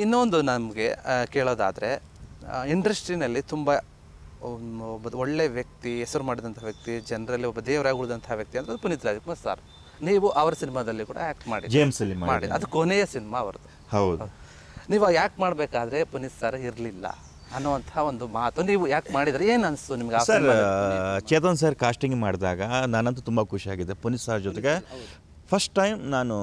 ಇನ್ನೊಂದು ನಮಗೆ ಕೇಳೋದಾದರೆ ಇಂಡಸ್ಟ್ರಿನಲ್ಲಿ ತುಂಬ ಒಬ್ಬ ಒಳ್ಳೆ ವ್ಯಕ್ತಿ, ಹೆಸರು ಮಾಡಿದಂಥ ವ್ಯಕ್ತಿ, ಜನರಲ್ಲಿ ಒಬ್ಬ ದೇವರಾಗಿ ಉಳಿದಂಥ ವ್ಯಕ್ತಿ ಅಂದರೆ ಪುನೀತ್ ರಾಜ್ಕುಮಾರ್ ಸರ್. ನೀವು ಅವರ ಸಿನಿಮಾದಲ್ಲಿ ಕೂಡ ಆ್ಯಕ್ಟ್ ಮಾಡಿ ಜೇಮ್ಸಲ್ಲಿ ಮಾಡಿ, ಅದು ಕೊನೆಯ ಸಿನಿಮಾ ಅವ್ರದ್ದು. ಹೌದು. ನೀವು ಆ್ಯಕ್ಟ್ ಮಾಡಬೇಕಾದ್ರೆ ಪುನೀತ್ ಸರ್ ಇರಲಿಲ್ಲ ಅನ್ನುವಂಥ ಒಂದು ಮಾತು ನೀವು ಯಾಕೆ ಮಾಡಿದರೆ ಏನು ಅನಿಸ್ತು ನಿಮ್ಗೆ? ಸರ್, ಚೇತನ್ ಸರ್ ಕಾಸ್ಟಿಂಗ್ ಮಾಡಿದಾಗ ನಾನಂತೂ ತುಂಬ ಖುಷಿಯಾಗಿದೆ. ಪುನೀತ್ ಸರ್ ಜೊತೆಗೆ ಫಸ್ಟ್ ಟೈಮ್ ನಾನು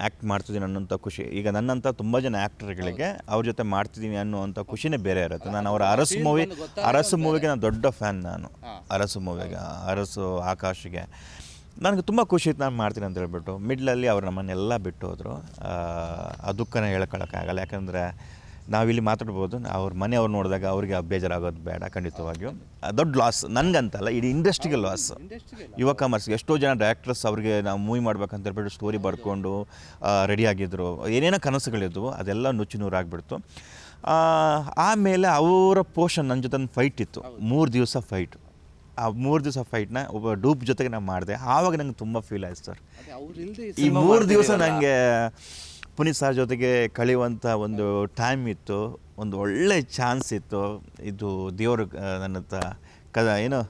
ಆ್ಯಕ್ಟ್ ಮಾಡ್ತಿದ್ದೀನಿ ಅನ್ನೋಂಥ ಖುಷಿ. ಈಗ ನನ್ನಂಥ ತುಂಬ ಜನ ಆ್ಯಕ್ಟರ್ಗಳಿಗೆ ಅವ್ರ ಜೊತೆ ಮಾಡ್ತಿದ್ದೀನಿ ಅನ್ನೋವಂಥ ಖುಷಿನೇ ಬೇರೆ ಇರುತ್ತೆ. ನಾನು ಅವರ ಅರಸು ಮೂವಿಗೆ ನಾನು ದೊಡ್ಡ ಫ್ಯಾನ್. ನಾನು ಅರಸು ಮೂವಿಗೆ, ಅರಸು ಆಕಾಶ್ಗೆ ನನಗೆ ತುಂಬ ಖುಷಿ ಇತ್ತು ನಾನು ಮಾಡ್ತೀನಿ ಅಂತ ಹೇಳ್ಬಿಟ್ಟು. ಮಿಡ್ಲಲ್ಲಿ ಅವ್ರು ನಮ್ಮನ್ನೆಲ್ಲ ಬಿಟ್ಟು ಹೋದರು. ಆ ದುಃಖನ ಹೇಳ್ಕೊಳಕ್ಕಾಗಲ್ಲ. ಯಾಕಂದರೆ ನಾವಿಲ್ಲಿ ಮಾತಾಡ್ಬೋದು, ಅವ್ರ ಮನೆಯವ್ರು ನೋಡಿದಾಗ ಅವ್ರಿಗೆ ಬೇಜಾರಾಗೋದು ಬೇಡ. ಖಂಡಿತವಾಗಿಯೂ ದೊಡ್ಡ ಲಾಸ್ ನನಗಂತಲ್ಲ, ಇಡೀ ಇಂಡಸ್ಟ್ರಿಗೆ ಲಾಸ್. ಯುವ ಕಾಮರ್ಸ್ಗೆ ಎಷ್ಟೋ ಜನ ಡೈರೆಕ್ಟರ್ಸ್ ಅವ್ರಿಗೆ ನಾವು ಮೂವಿ ಮಾಡ್ಬೇಕಂತ ಹೇಳ್ಬಿಟ್ಟು ಸ್ಟೋರಿ ಬರ್ಕೊಂಡು ರೆಡಿಯಾಗಿದ್ದರು. ಏನೇನೋ ಕನಸುಗಳಿದ್ವು, ಅದೆಲ್ಲ ನುಚ್ಚು ನೂರಾಗ್ಬಿಡ್ತು. ಆಮೇಲೆ ಅವರ ಪೋರ್ಷನ್ ನನ್ನ ಜೊತೆ ಫೈಟ್ ಇತ್ತು, 3 ದಿವಸ ಫೈಟು. ಆ 3 ದಿವಸ ಫೈಟ್ನ ಒಬ್ಬ ಡೂಪ್ ಜೊತೆಗೆ ನಾನು ಮಾಡಿದೆ. ಆವಾಗ ನಂಗೆ ತುಂಬ ಫೀಲ್ ಆಯ್ತು ಸರ್. ಈ 3 ದಿವಸ ನನಗೆ ಪುನೀತ್ ಸರ್ ಜೊತೆಗೆ ಕಳೆಯುವಂಥ ಒಂದು ಟೈಮ್ ಇತ್ತು, ಒಂದು ಒಳ್ಳೆ ಚಾನ್ಸ್ ಇತ್ತು. ಇದು ದೇವರು ನನ್ನ ಏನು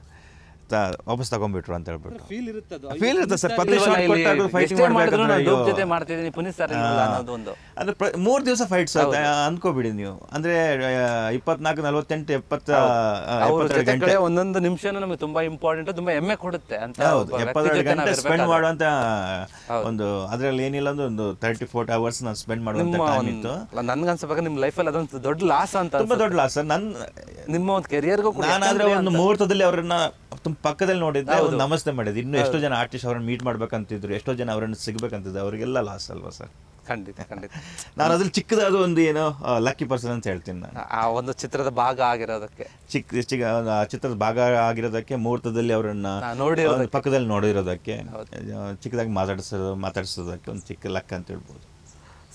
ವಾಪಸ್ ತಗೊಂಡ್ಬಿಟ್ರು ಅಂತ ಹೇಳ್ಬಿಟ್ಟು ಫೀಲ್ ಇರುತ್ತೆ ಸರ್. ಅಂದ್ರೆ 3 ದಿವಸ ಫೈಟ್ಸ್ ಅಂದ್ಕೋಬಿಡಿ ನೀವು. ಅಂದ್ರೆ 24, 48, 70 ಗಂಟೆ ಒಂದೊಂದು ನಿಮಿಷ ನಮಗೆ ತುಂಬಾ ಇಂಪಾರ್ಟೆಂಟ್, ತುಂಬಾ ಹೆಮ್ಮೆ ಕೊಡುತ್ತೆ ಅಂತ. 72 ಗಂಟೆ ಸ್ಪೆಂಡ್ ಮಾಡುವಂತ ಒಂದು, ಅದ್ರಲ್ಲಿ ಏನಿಲ್ಲ ಅಂದ್ರೆ ಒಂದು 34 hours ನಾನು ಸ್ಪೆಂಡ್ ಮಾಡುವಂತ ಟೈಮ್ ಇತ್ತು. ನನ್ಗನ್ಸಬೇಕು ನಿಮ್ಮ ಲೈಫಲ್ಲಿ ಅದೊಂದು ದೊಡ್ಡ ಲಾಸ್ ಅಂತ. ತುಂಬಾ ದೊಡ್ಡ ಲಾಸ್ ಸರ್. ನಿಮ್ಮ ಒಂದು ಕೆರಿಯರ್ಗೂ ನಾನಾದ್ರೆ ಒಂದು ಮುಹೂರ್ತದಲ್ಲಿ ಅವ್ರನ್ನ ಪಕ್ಕದಲ್ಲಿ ನೋಡಿದ್ದೆ, ನಮಸ್ತೆ ಮಾಡಿದ್ದೆ. ಇನ್ನು ಎಷ್ಟೋ ಜನ ಆರ್ಟಿಸ್ಟ್ ಅವ್ರನ್ನ ಮೀಟ್ ಮಾಡ್ಬೇಕಂತಿದ್ರು, ಎಷ್ಟೋ ಜನ ಅವ್ರನ್ನ ಸಿಗ್ಬೇಕಂತಿದ್ರು, ಅವರಿಗೆಲ್ಲ ಲಾಸ್ ಅಲ್ವಾ ಸರ್? ಖಂಡಿತ ಖಂಡಿತ. ನಾನು ಅದ್ರಲ್ಲಿ ಚಿಕ್ಕದಾದ ಒಂದು ಏನೋ ಲಕ್ಕಿ ಪರ್ಸನ್ ಅಂತ ಹೇಳ್ತೀನಿ ನಾನು. ಆ ಒಂದು ಚಿತ್ರದ ಭಾಗ ಆಗಿರೋದಕ್ಕೆ, ಚಿತ್ರದ ಭಾಗ ಆಗಿರೋದಕ್ಕೆ, ಮುಹೂರ್ತದಲ್ಲಿ ಅವರನ್ನ ಪಕ್ಕದಲ್ಲಿ ನೋಡಿರೋದಕ್ಕೆ, ಚಿಕ್ಕದಾಗಿ ಮಾತಾಡಿಸೋದಕ್ಕೆ ಒಂದು ಚಿಕ್ಕ ಲಕ್ ಅಂತ ಹೇಳ್ಬೋದು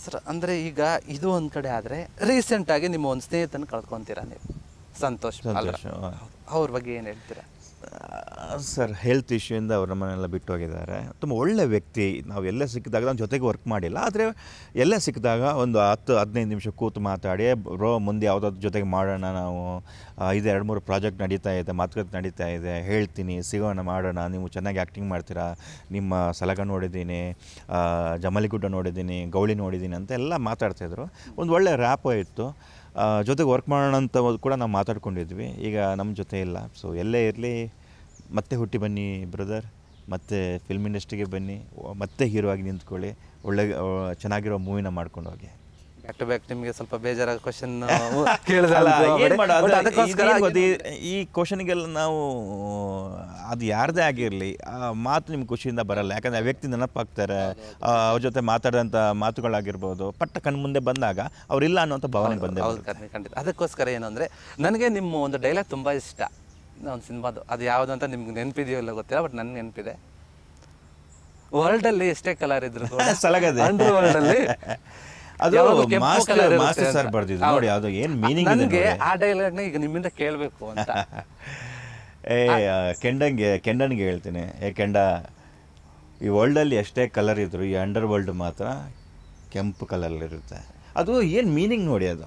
ಸರ್. ಅಂದರೆ ಈಗ ಇದು ಒಂದು ಕಡೆ ಆದರೆ ರೀಸೆಂಟಾಗಿ ನಿಮ್ಮ ಒಂದು ಸ್ನೇಹಿತನ ಕಳ್ಕೊತೀರಾ ನೀವು, ಸಂತೋಷ್. ಅವ್ರ ಬಗ್ಗೆ ಏನು ಹೇಳ್ತೀರಾ ಸರ್? ಹೆಲ್ತ್ ಇಶ್ಯೂಯಿಂದ ಅವ್ರ ನಮ್ಮನ್ನೆಲ್ಲ ಬಿಟ್ಟು ಹೋಗಿದ್ದಾರೆ. ತುಂಬ ಒಳ್ಳೆ ವ್ಯಕ್ತಿ. ನಾವು ಎಲ್ಲೇ ಸಿಕ್ಕಿದಾಗ ನಮ್ಮ ಜೊತೆಗೆ ವರ್ಕ್ ಮಾಡಿಲ್ಲ, ಆದರೆ ಎಲ್ಲೇ ಸಿಕ್ಕಿದಾಗ ಒಂದು 10-15 ನಿಮಿಷ ಕೂತು ಮಾತಾಡಿ, ಮುಂದೆ ಯಾವುದಾದ್ರು ಜೊತೆಗೆ ಮಾಡೋಣ, ನಾವು 2-3 ಪ್ರಾಜೆಕ್ಟ್ ನಡೀತಾ ಇದೆ, ಮಾತುಕತೆ ನಡೀತಾ ಇದೆ, ಹೇಳ್ತೀನಿ, ಸಿಗೋಣ, ಮಾಡೋಣ, ನೀವು ಚೆನ್ನಾಗಿ ಆ್ಯಕ್ಟಿಂಗ್ ಮಾಡ್ತೀರಾ, ನಿಮ್ಮ ಸಲಗ ನೋಡಿದ್ದೀನಿ, ಜಮಲಿಗುಡ್ಡ ನೋಡಿದ್ದೀನಿ, ಗೌಳಿ ನೋಡಿದ್ದೀನಿ ಅಂತ ಎಲ್ಲ ಮಾತಾಡ್ತಾಯಿದ್ರು. ಒಂದು ಒಳ್ಳೆ ರ್ಯಾಪ್ ಇತ್ತು. ಜೊತೆಗೆ ವರ್ಕ್ ಮಾಡೋಣ ಅಂತ ಕೂಡ ನಾವು ಮಾತಾಡ್ಕೊಂಡಿದ್ವಿ. ಈಗ ನಮ್ಮ ಜೊತೆ ಇಲ್ಲ. ಸೊ ಎಲ್ಲೇ ಇರಲಿ, ಮತ್ತೆ ಹುಟ್ಟಿ ಬನ್ನಿ ಬ್ರದರ್, ಮತ್ತೆ ಫಿಲ್ಮ್ ಇಂಡಸ್ಟ್ರಿಗೆ ಬನ್ನಿ, ಮತ್ತೆ ಹೀರೋ ಆಗಿ ನಿಂತ್ಕೊಳ್ಳಿ, ಒಳ್ಳೆ ಚೆನ್ನಾಗಿರೋ ಮೂವಿನ ಮಾಡ್ಕೊಂಡು ಹೋಗಿ. ಬ್ಯಾಕ್ ಟು ಬ್ಯಾಕ್ ನಿಮಗೆ ಸ್ವಲ್ಪ ಬೇಜಾರಾದ ಕ್ವಶನ್ ಈ ಕ್ವಶನ್ಗೆಲ್ಲ ನಾವು ಅದು ಯಾರದೇ ಆಗಿರಲಿ, ಆ ಮಾತು ನಿಮ್ಗೆ ಖುಷಿಯಿಂದ ಬರಲ್ಲ. ಯಾಕಂದರೆ ಆ ವ್ಯಕ್ತಿ ನೆನಪಾಗ್ತಾರೆ, ಅವ್ರ ಜೊತೆ ಮಾತಾಡೋಂಥ ಮಾತುಗಳಾಗಿರ್ಬೋದು, ಪಟ್ಟ ಕಣ್ಮುಂದೆ ಬಂದಾಗ ಅವ್ರಿಲ್ಲ ಅನ್ನೋಂಥ ಭಾವನೆ ಬಂದೆ. ಖಂಡಿತ. ಅದಕ್ಕೋಸ್ಕರ ಏನು ಅಂದರೆ, ನನಗೆ ನಿಮ್ಮ ಒಂದು ಡೈಲಾಗ್ ತುಂಬ ಇಷ್ಟ ಒಂದು ಸಿನಿಮಾದು. ಅದು ಯಾವುದು ಅಂತ ನಿಮ್ಗೆ ನೆನಪಿದೆಯೋ ಇಲ್ಲ ಗೊತ್ತಿಲ್ಲ, ಬಟ್ ನನಗೆ ನೆನಪಿದೆ. ವರ್ಲ್ಡಲ್ಲಿ ಎಷ್ಟೇ ಕಲರ್ ಇದ್ರು ಸಲಗದೆ ಅಂಡರ್ ವರ್ಲ್ಡಲ್ಲಿ ಅದು ಮಾಸ್ಟರ್ ಸರ್ ಬರ್ದಿದ್ರು ನೋಡಿ. ಅದು ಏನು ಮೀನಿಂಗ್ ನನಗೆ ಆ ಡೈಲಾಗ್ನ ಈಗ ನಿಮ್ಮಿಂದ ಕೇಳಬೇಕು ಅಂತ. ಕೆಂಡನ್ಗೆ ಹೇಳ್ತೀನಿ, ಕೆಂಡ, ಈ ವರ್ಲ್ಡಲ್ಲಿ ಎಷ್ಟೇ ಕಲರ್ ಇದ್ರು ಈ ಅಂಡರ್ ವರ್ಲ್ಡ್ ಮಾತ್ರ ಕೆಂಪು ಕಲರ್ ಇರುತ್ತೆ. ಅದು ಏನು ಮೀನಿಂಗ್ ನೋಡಿ. ಅದು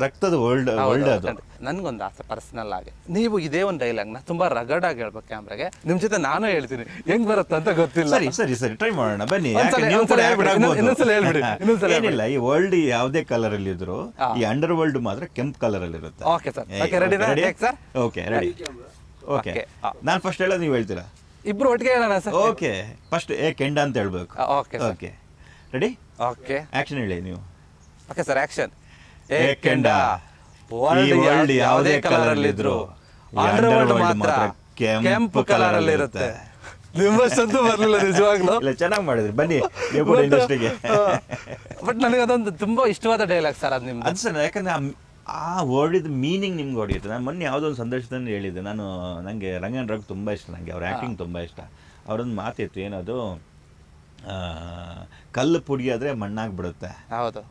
ರಕ್ತದ ವರ್ಲ್ಡ್ ಅದು. ನನಗೊಂದು ಆಸೆ ಪರ್ಸನಲ್ ಆಗಿ, ನೀವು ಇದೇ ಒಂದು ಡೈಲಾಗ್ನ ತುಂಬಾ ರಗಡ್ ಆಗಿ ಹೇಳ್ಬೇಕು ಕ್ಯಾಮ್ರಾಗೆ. ನಿಮ್ ಜೊತೆ ನಾನು ಹೇಳ್ತೀನಿ, ಹೆಂಗ್ ಬರುತ್ತೆ ಅಂತ ಗೊತ್ತಿಲ್ಲ. ಸರಿ ಟ್ರೈ ಮಾಡೋಣ ಬನ್ನಿ. ಏನಿಲ್ಲ, ಈ ವರ್ಲ್ಡ್ ಯಾವುದೇ ಕಲರ್ ಅಲ್ಲಿ ಇದ್ರು ಈ ಅಂಡರ್ ವರ್ಲ್ಡ್ ಮಾತ್ರ ಕೆಂಪು ಕಲರ್ ಅಲ್ಲಿ ಇರುತ್ತೆ. Okay sir, ready sir? Okay ready. Okay, ನಾನು ಫಸ್ಟ್ ಹೇಳೋದು ನೀವು ಹೇಳ್ತೀರಾ? ಇಬ್ರು ಒಟ್ಟಿಗೆ ಹೇಳೋಣ ಸರ್. ಓಕೆ, ಫಸ್ಟ್ ಕೆಂಡ ಅಂತ ಹೇಳ್ಬೇಕು. Okay ready? ಓಕೆ, ಆಕ್ಷನ್ ಹೇಳಿ ನೀವು. Okay sir, action. ಕೆಂಡ, ವರ್ಲ್ಡ್ ಯಾವುದೇ ಕಲರ್ ಅಲ್ಲಿ ಇದ್ರು ಅಂಡರ್ ವರ್ಲ್ಡ್ ಮಾತ್ರ ಕೆಂಪು ಕಲರ್ ಅಲ್ಲಿ ಇರುತ್ತೆ. ನಿಮ್ಮಷ್ಟಂತೂ ಬರ್ಲಿಲ್ಲ ನಿಜವಾಗ್ಲೂ. ಇಲ್ಲ, ಚೆನ್ನಾಗಿ ಮಾಡಿದ್ರಿ, ಬನ್ನಿ ನೀವು ಕೂಡ ಇಂಡಸ್ಟ್ರಿಗೆ. ಬಟ್ ನನಗೆ ಅದೊಂದು ತುಂಬಾ ಇಷ್ಟವಾದ ಡೈಲಾಗ್ ಸರ್ ಅದು ನಿಮ್ದು. ಅದು ಸರ್, ಯಾಕಂದ್ರೆ ಆ ವರ್ಡ್ ಮೀನಿಂಗ್ ನಿಮ್ಗೆ ಹೊಡೆಯುತ್ತೆ. ನಾನು ಮೊನ್ನೆ ಯಾವುದೋ ಒಂದು ಸಂದರ್ಶನದಲ್ಲಿ ಹೇಳಿದ್ದೆ, ನನಗೆ ರಂಗನ್ ರಘು ತುಂಬ ಇಷ್ಟ, ನನಗೆ ಅವ್ರ ಆ್ಯಕ್ಟಿಂಗ್ ತುಂಬ ಇಷ್ಟ. ಅವರೊಂದು ಮಾತಿತ್ತು, ಏನದು, ಕಲ್ಲು ಪುಡಿ ಆದರೆ ಮಣ್ಣಾಗ್ಬಿಡುತ್ತೆ. ಹೌದು,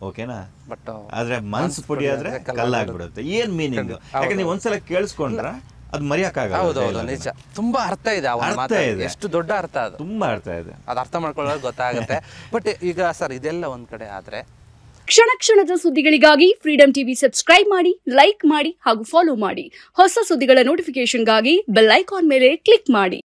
ಓಕೆನಾ? ಬಟ್ ಆದ್ರೆ ಮನ್ಸು ಪುಡಿ ಆದ್ರೆ ಕಲ್ಲಾಗ್ಬಿಡುತ್ತೆ. ಏನ್ ಮೀನಿಂಗ್? ಯಾಕಂದ್ರೆ ನೀವು ಒಂದ್ಸಲ ಕೇಳಿಸ್ಕೊಂಡ್ರೆ ಅದು ಮರೆಯಕ್ಕಾಗಲ್ಲ. ಹೌದು, ನಿಜ. ತುಂಬಾ ಅರ್ಥ ಇದೆ, ಎಷ್ಟು ದೊಡ್ಡ ಅರ್ಥ, ಅದು ತುಂಬಾ ಅರ್ಥ ಇದೆ. ಅದು ಅರ್ಥ ಮಾಡ್ಕೊಳ್ಳೋದು ಗೊತ್ತಾಗುತ್ತೆ. ಬಟ್ ಈಗ ಸರ್, ಇದೆಲ್ಲ ಒಂದ್ ಕಡೆ ಆದ್ರೆ ಕ್ಷಣ ಕ್ಷಣದ ಸುದ್ದಿಗಳಿಗಾಗಿ ಫ್ರೀಡಂ ಟಿವಿ ಸಬ್ಸ್ಕ್ರೈಬ್ ಮಾಡಿ, ಲೈಕ್ ಮಾಡಿ ಹಾಗೂ ಫಾಲೋ ಮಾಡಿ. ಹೊಸ ಸುದ್ದಿಗಳ ನೋಟಿಫಿಕೇಶನ್ಗಾಗಿ ಬೆಲ್ ಐಕಾನ್ ಮೇಲೆ ಕ್ಲಿಕ್ ಮಾಡಿ.